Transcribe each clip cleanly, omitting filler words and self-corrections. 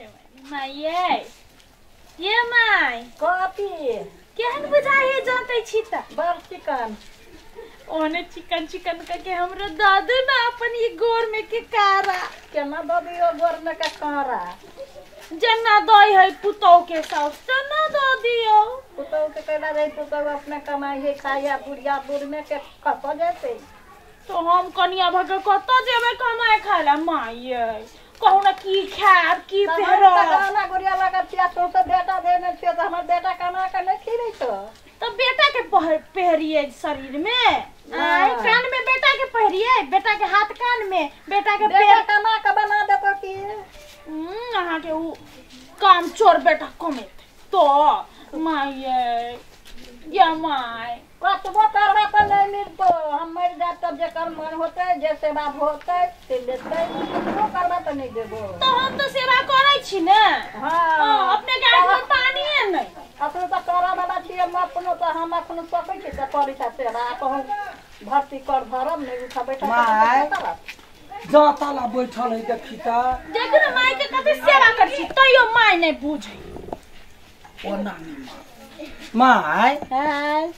माये ये my copy केहन बुझाई जानते छी त बड़ चिकन ओने चिकन चिकन के हमरो दादू ना अपन ये गोर में के कारा केना ददियो गोर में के कारा जना दई है पुतौ के साउस तना ददियो पुतौ के कहला रे पुतौ अपने कमाई है खाया बुढ़िया दूर में के कत जेते तो हम कनिया भग कत जेबे कमाए खाला माये कहू ना की खाब की पेहरो गाना गुड़िया लगा छिया तो बेटा देने छियो तो हमर बेटा कमा के नहीं खिलै तो बेटा के पेहरिए शरीर में आई कान में बेटा के पेहरिए बेटा के हाथ कान में बेटा के बेटा कमा के बना देतो की अहाँ के उ काम चोर बेटा कमे तो माये या माय कतबो करबा त नहीं मिलतो हम मर जात तब जे कर्म होते जे सेवा होते से लेते कतबो करबा त नहीं देबो तो हम तो सेवा करै छी ने हां अपने के हाथ में पानी है नहीं अपने तो करा वाला छी हम अपनो तो हम अपनो सकै छी त करै छ सेवा कहूं भक्ति कर धर्म नहीं उठा बैठा माय जा ताला बैठल है देखी त देख न माय के कते सेवा कर छी तइयो माय नहीं बुझै ओ नानी माय हाय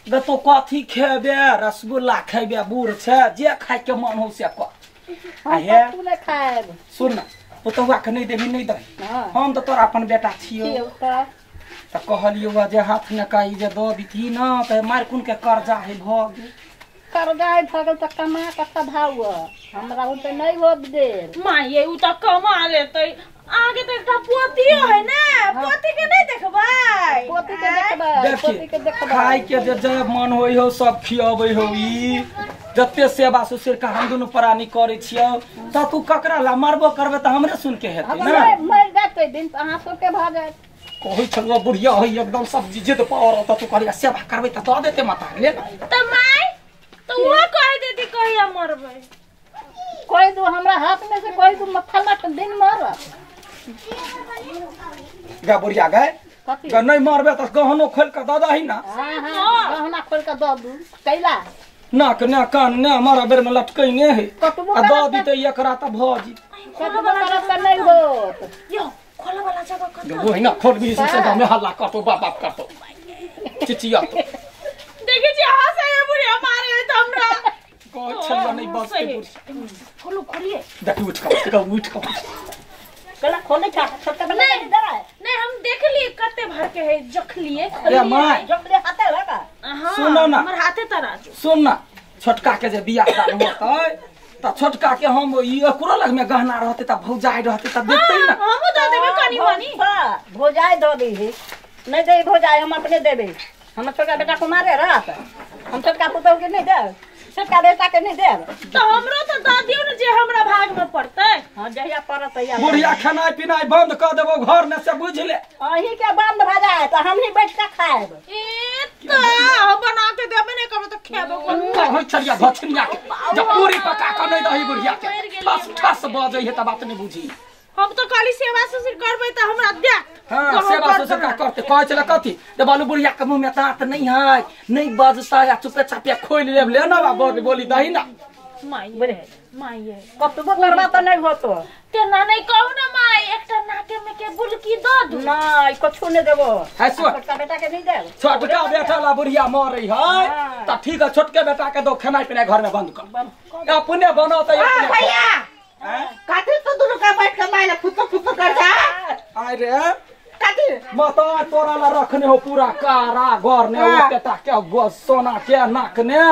ग तो कथी खेबे रसगुल्ला खेबे बूढ़ छे जे खाय के मन हो से क आहे तू नहीं खाएब सुन पुतौआ के नहीं देबी नहीं दही हम तो तोरा अपन बेटा छियो त कहलियो जे हाथ न काई जे दो दीती न त मार कुन के कर्जा है भग कर्जा है भगल त कमा के सधाव हमरा उ त नहीं हो दे माये उ त कमा लेतै आगे तो एकटा पोतियो है ना पोती के नहीं देखबै पोती के देखबै पोती के देखबै खाय के जे मन होई हो सब खियाबै हो ई जत्ते सेवा सुसिर का हम दुनु प्राणी करे छियो त तू ककरा ला मारबो करबे त हमरे सुन के हेतै ना मर जाते दिन त अहाँ सब के भ जाय कहै छलो बुढ़िया होई एकदम सब जिद पावर त तू कहलिया सेवा करबे त द देते माता ले त माय तो वो कह देती कहिया मरबै कोई दो हमरा हाथ में से कोई दो मफला दिन मर गा बुढ़िया गए ग नहीं मारबे त गहनो खोल के द दही ना हां गहना खोल के द दू कैला नाक ने कान ने हमारा बेर में लटकइने है कतबो आ द दी त एकरा त भजी कतबो करत नहीं होत यो खोला वाला जगह कत वो ना खोल भी से में हल्ला करतो बाप बाप करतो चिचिया तो देखि छी हंसे है बुढ़ी हमारे है त हमरा को छल्ला नहीं बस के बुढ़ी खोलो खोलिए देखि उठ का कला खोले छा छोटा बना नहीं दरा नहीं हम देख लिए कते भर के है जख लिए ए माय जबले हाथे लगा हां सुनो ना हमर हाथे तराजू सुन ना छोटका के जे बियाह दान होतै त छोटका के हम ई एकरो लग में गहना रहते त भौजाई रहते त देतै ना हम द देबे कनी मनी भौजाई द दी नहीं दे भौजाई हम अपने देबे हम छोटा बेटा को मारे रहत हम छोटका पुतौ के नहीं दे छोटका बेटा के नहीं दे तो हमरो तो द दियो न जे हमरा भाग में पड़तै हां जहिया परत या बुढ़िया खाना पिनाई बंद कर देबो घर में से बुझ ले अही के बंद भ जाए त हम ही बैठ के खाएब ए त हम बना के देबे नहीं करब त खेबे हो छरिया भछनिया के जब पूरी पका के नहीं दही बुढ़िया के ठस ठस बजै है त बात नहीं बुझी हम तो खाली सेवा सुसिर करबै त हमरा दे हां सेवा सुसिर का करते कह चले कथी जे बालू बुढ़िया के मुंह में दांत नहीं है नहीं बजता या चुपे चापे खोल ले ना बोली दही ना माये माये कतबो करबा त नहीं होतो तेना नहीं कहू ना माय एकटा नाके में के बुलकी द दू नहीं कुछ नहीं देबो है सो छोटका बेटा के नहीं दे छोटका बेटा ला बुढ़िया मर रही है त ठीक है छोटके बेटा के दो खाना पीना घर में बंद कर अपने बनाओ त भैया काटी तो दोनों का बैठ के मायने फुट कर जा आय रे काटी मता तोरा ला रखने हो पूरा कारा घर ने ओतेटा के सोना के नाक ने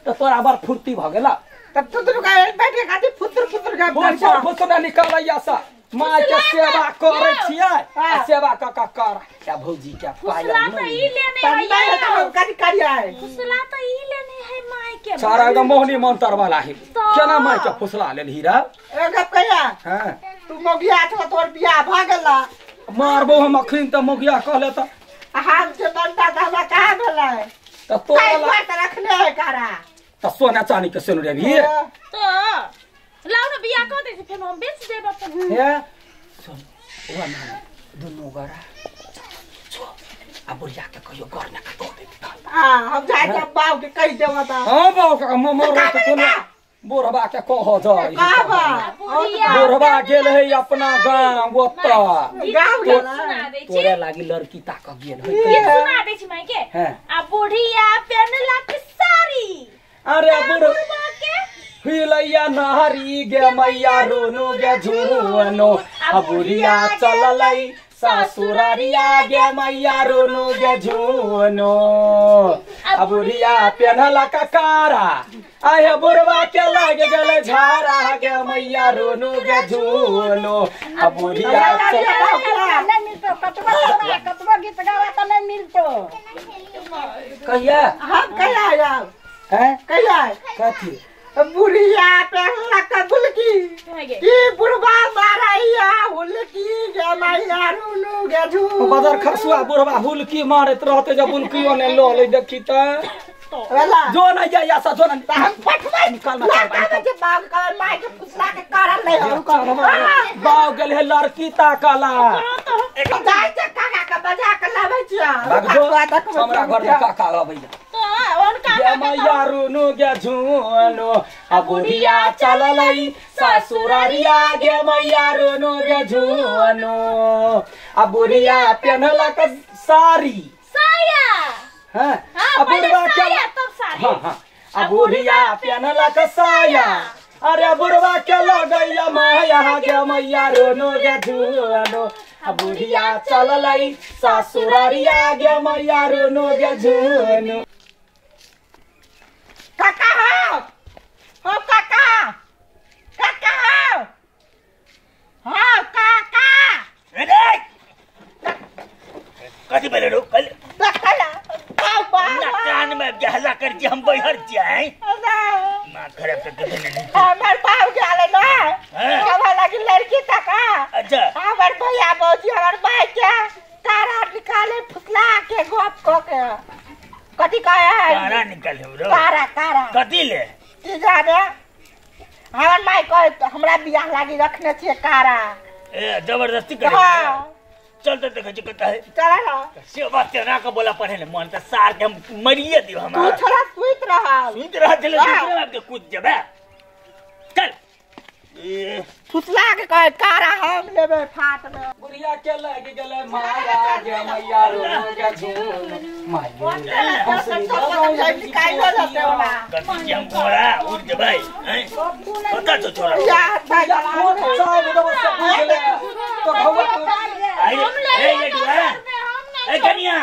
त तोरा बार फुर्ती भ गेला तब तो दोनों का बैठ के काटी फुट का फुसना निकालैया सा माय के सेवा करे छियै सेवा का कर क्या भौजी क्या फुसला त ई लेने है काटी काटिया है फुसला त ई लेने है माय के सारा एकदम मोहनी मंत्र वाला है केना माय के फुसला ले हीरा ए गप कहिया हां तू मोगिया तो तोर बियाह भागला मारबो हम अखिन त मोगिया कहले त हाथ से डंडा धावा कहां भेलै त तोरा बात रखने है कारा त सोना चांदी के सेनु रे भी तो लाउ न बियाह क दे फेर हम बेच देब अपन हे सुन ओ ना दुनु गरा आ बुढ़िया के कहियो घर में का दो दे हां हम जाए के बाऊ के कह देबो त हां बाऊ का मोर त तू बुढ़वा के कह जाई बुढ़िया बुढ़वा गेल है अपना गांव ओत्ता गाँव गेला सुना दै छी तोरे लागी लड़की ताक गेल है ये सुना दै छी माई के हैं आ बुढ़िया पेनला के साड़ी अरे बुढ़ बुढ़वा के हिलैया नहरी गे मैया रोनो गे झुनो आ बुढ़िया चललै ससुरारिया गे मैया रोनो गे झुनो आ बुढ़िया पेनहला ककारा आए बुढ़वा के लाग गेल झारा गे मैया रोनो गे झुनो आ बुढ़िया नहीं मिलतो कतबा गीत गावा तो नहीं मिलतो कहिया हम कहिया जाओ हैं कहिया कथी बुढ़िया पेहला का बुलकी कहे की बुढ़वा मारैया हुलकी गे मैया रुनु गे झू बदर खसुआ बुढ़वा हुलकी मारत रहते जब हुलकियों ने लो ले देखी त वाला जो न या सा जो न हम फटवे निकाल लड़का के बाग का माई के पुसला के कारण नहीं हो बाव गेल है लड़की ताकला एक जाय के काका के बजा के लाबै छिया भागजो हमरा घर में काका अबैया तो उनका गे मैया रुनु गे झुनो आ बुढ़िया चललै ससुरारिया गे मैया रुनु गे झुनो आ बुढ़िया पेनहलक साड़ी साया हैं हां बुढ़वा के साया तब साड़ी हाँ आ बुढ़िया पेनहलक साया अरे बुढ़वा के लगैया माया गे मैया रोनो गे झुनो आ बुढ़िया चललै ससुरारिया गे मैया रोनो गे झुनो काका हो काका काका हो काका अरे कथी बोले रो कल देखला का बाबा कान में गहला कर के हम बैठर जाए अरे मां खराब करके नहीं हमर बाप जाले ना हैं? कहा लगी लड़की तका अच्छा हमर भैया बौजी हमर भाई के तारा निकाले फुसला के गप क के कथी कहे तारा निकल रो तारा तारा कथी ले की जाने हमर माई कहे हमरा बियाह लागी रखने छिए कारा ए जबरदस्ती करे हां चल तो देखे जो कहता है चला ना से बात तेरा का बोला पढ़े ले मन त सार के हम मरिए दियो हम तू थोड़ा सुइत रहा सुन रहा चले दूसरे आपके कूद जबे चल ए फुसला के कहे कारा हम लेबे फाट में बुढ़िया के लग गेले माया गे मैया रोनो गे झुनो माया कथी के हम घोड़ा उड़ जबे हैं पता तो छोड़ा तो भौवा आई ए ये दुआ ए कनिया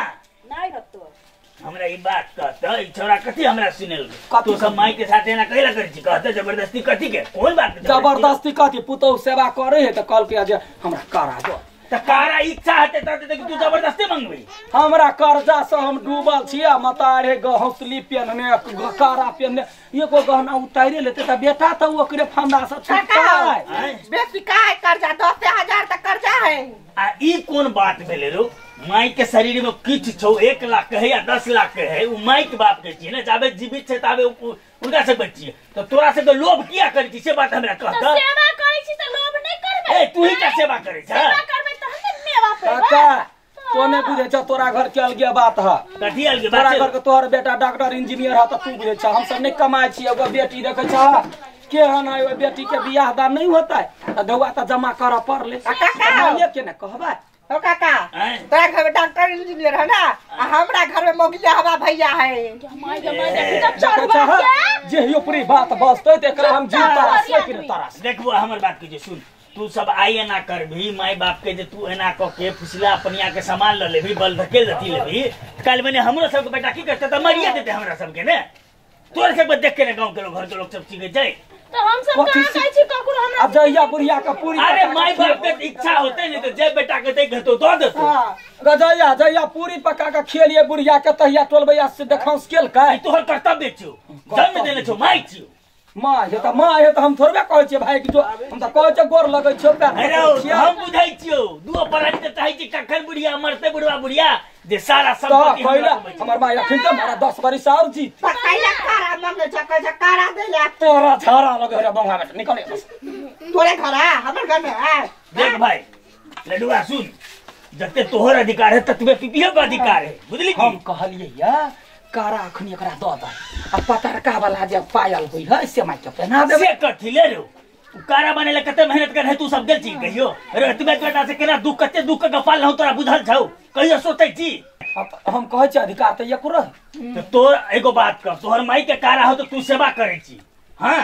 नहीं रखतो हमरा ई बात कहता ई छोरा कथी हमरा सुनेल तू सब माई के साथ एना कहला कर छी कहता जबरदस्ती कथी के कोन बात जबरदस्ती कथी पुतौ सेवा करे है त कल के जे हमरा करा दो त कारा इच्छा हते त तू जबरदस्ती मांगबी हमरा कर्जा से हम डूबल छिया मतारे हौसली पेनने कारा पेनने एको गहना उतारे लेते त बेटा त ओकरे फंदा से छुटकाय बेसी काय कर्जा 10,000 तक कर्जा है आ ई कोन बात भेले रो माई के शरीर में किछ छौ 1 लाख के है या 10 लाख के है उ माई के बाप के छी ने जाबे जीवित छै ताबे उनका से बच्ची तो तोरा से लोभ किया करै छी से बात हमरा कहता सेवा करै छी त लोभ नहीं करबे ए तू ही का सेवा करै छ सेवा करबे त हम मेवा पेबा काका तो ने बुझे छ तोरा घर के अलगे बात है कथी अलगे तोरा बात घर के तोहर बेटा डॉक्टर इंजीनियर है त तू बुझे छ हम सब नहीं कमाई छी एगो बेटी देखे छ के हन ओइ बेटी के बियाह दान नहीं होता है त धौआ त जमा कर पड़ले ये के ने कहबा हो काका हैं? तेरा घर में डॉक्टर इंजीनियर है ना आ हमरा घर में मोगिया हवा भैया है माई के माई देखी त देखे चढ़वा छ जे यो पूरी बात बसते त एकरा हम जीव तारा से कि तारा देखबो हमर बात के जे सुन तू सब आई ना करभी माई बाप के जे तू एना क के फुसला अपनिया के सामान ल लेभी बल धकेल रती लेभी कल मैंने हमरो सब के बेटा की करते त मरिया देते हमरा सब के ने तोर सब देख के गांव के लोग घर के लोग सब सीखे जाए तो हम सब कहां कहै छी ककरो हमरा अब जइया बुढ़िया का पूरी अरे माई बाप के इच्छा होते नहीं तो जय बेटा के देख तो दो दे गजैया जइया पूरी पका के खेलिए बुढ़िया के तहिया टोलबैया से देखाउ स्केल का तोहर कर्तव्य छौ जन्म देले छौ माई छियो माँ है तो हम थोड़बे कहै छियै भाई कि जो हम त कहै छियै गोर लगै छियौ अरे हम बुझाई छियो दुओ परानी त चाहै छी कखन बुढ़िया मरते बुढ़वा बुढ़िया जे सारा संपत्ति कहला हमर माय अखन त मारा 10 बरिस और जी पकाइला कारा मांगे छके छ कारा देला तोरा छारा लगे रे बंगा बेटा निकल बस तोरे घर है हमर घर में है देख भाई लडुआ सुन जते तोहर अधिकार है ततबे पिपियो का अधिकार है बुझली हम कहलिए या कारा अखनी एकरा द द आ पतरका वाला जे पायल होई है से माई के पहना देबे से कथी ले रो कारा बने ले कते मेहनत कर है तू सब गल चीज कहियो अरे तुम्हें बेटा से केना दुख कते दुख का गपाल न तोरा बुझल छौ कहियो सोचै छी हम कहै छी अधिकार त एको रह तो तोर एगो बात कर तोहर माई के कारा हो तो तू सेवा करे छी हां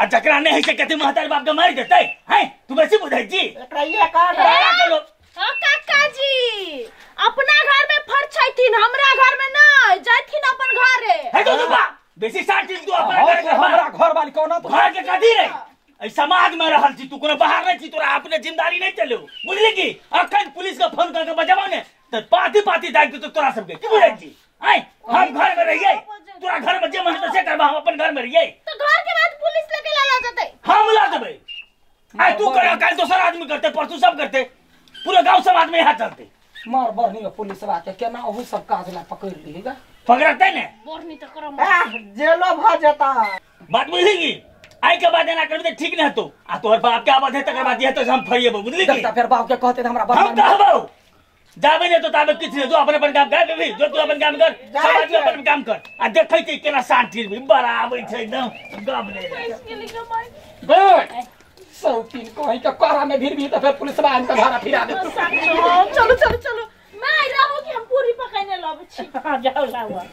आ जकरा नहीं है से कते महतारी बाप के मार देतै हैं तू बेसी बुझै छी एकरा ये कर हां काका जी अपना घर में फट छैथिन हमरा घर में नहीं जैथिन अपन घरे है तो तू बा बेसी साटी तू अपना घर के हमरा घर वाली कोना तो घर के कथी रे ए समाज में रहल छी तू कोनो बाहर नहीं छी तोरा अपने जिम्मेदारी नहीं चलो बुझली की अखन पुलिस का फोन करके बजावा ने तो पाती पाती दाग तो तोरा सबके की बुझै छी आई हम घर में रहिए तोरा घर में जे मन से करबा हम अपन घर में रहिए तो घर के बाद पुलिस लेके ला जतै हम ला देबै आई तू कर काल दोसर आदमी करते परसू सब करते पूरे गांव समाज में यहाँ चलते मार बहनी में पुलिस बात केना ओहू सब काज ला पकड़ लीगा पकड़ते ने बोरनी तो करम जेलो भ जेता बात बुझली आई के बाद एना करबे ठीक न हतो आ तोहर बाप के आवाज है तकर बाद ये तो हम फरिएबो बुझली की फिर बाप के कहते हमरा हम कहबो जाबे ने तो ताबे किछ ने जो अपन काम कर भी जो तू अपन काम कर समाज में अपन काम कर आ देखै छी केना शांति भी बड़ा आबै छै एकदम गब ले इसके लिए माई बैठ सौ तीन कहीं के कारा में भीड़ भी तो फिर पुलिस वाला हमके भाड़ा फिरा दे चलो चलो चलो मैं रहो कि हम पूरी पकाने लाबे छी जाओ लावा